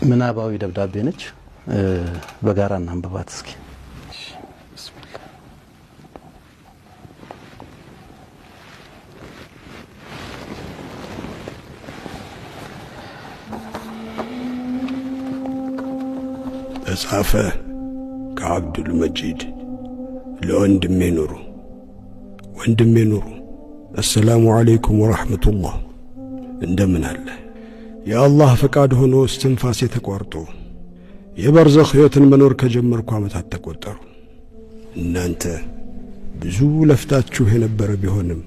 ምናባዊ ደብዳቤ ነች በጋራ እናንብባት እስኪ ተጻፈ ከአብዱል መጂድ ለወንድሜ ኑሩ ወንድሜ ኑሩ السلام عليكم ورحمة الله እንደምን አለ የአላህ ፈቃድ ሆኖ እስትንፋሴ ተቋርጦ የበርዘኽ ሕይወትን መኖር ከጀመርኩ ዓመታት ተቆጠሩ እናንተ ብዙ ለፍታችሁ የነበረ ቢሆንም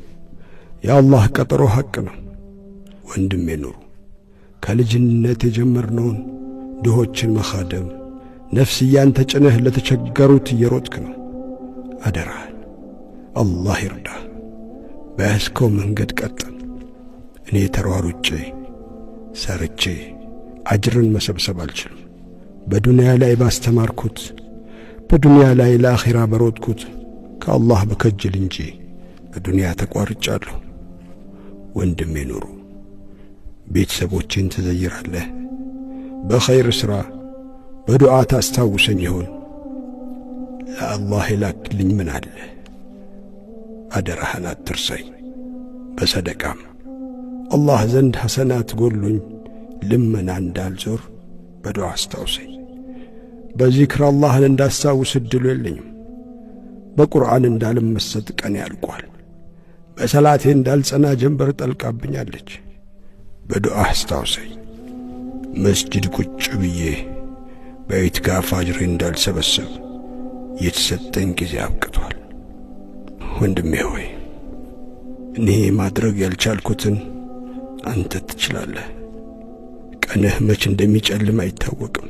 የአላህ ቀጠሮ ሐቅ ነው ወንድሜ ኑሩ ከልጅነት የጀመርነውን ድሆችን መኻደም ነፍስያን ተጭነህ ለተቸገሩት እየሮጥክ ነው አደራህን አላህ ይርዳህ በያዝከው መንገድ ቀጥል እኔ ተሯሩጬ ሰርቼ አጅርን መሰብሰብ አልችልም በዱንያ ላይ ባስተማርኩት በዱንያ ላይ ለአኺራ በሮጥኩት ከአላህ በከጅል እንጂ በዱንያ ተቋርጫለሁ ወንድሜ ኑሩ ቤተሰቦችን ትዘይራለህ በኸይር ሥራ በዱዓ ታስታውሰኝ ይሆን ለአላህ ይላክልኝ ምን አለ አደራህን አትርሳኝ በሰደቃም አላህ ዘንድ ሐሰናት ጎሉኝ ልመና እንዳልዞር በዱዓ አስታውሰኝ በዚክር አላህን እንዳስታውስ እድሉ የለኝም በቁርአን እንዳልመሰጥ ቀን ያልቋል በሰላቴ እንዳልጸና ጀንበር ጠልቃብኛለች በዱዓ አስታውሰኝ መስጂድ ቁጭ ብዬ በኢትካፍ አጅሬ እንዳልሰበሰብ የተሰጠኝ ጊዜ አብቅቷል ወንድሜ ሆይ እኔ ማድረግ ያልቻልኩትን አንተ ትችላለህ ቀንህ መች እንደሚጨልም አይታወቅም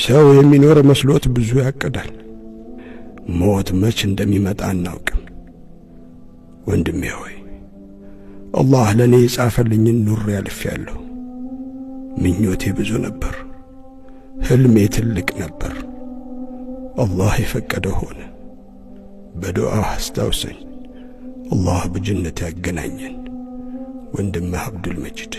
ሰው የሚኖር መስሎት ብዙ ያቀዳል ሞት መች እንደሚመጣ አናውቅም ወንድሜ ሆይ አላህ ለኔ የጻፈልኝን ኑር ያልፌያለሁ ምኞቴ ብዙ ነበር ህልሜ ትልቅ ነበር አላህ የፈቀደው ሆነ በዱዓ አስታውሰኝ አላህ በጀነት ያገናኘን ወንድምህ አብዱል መጂድ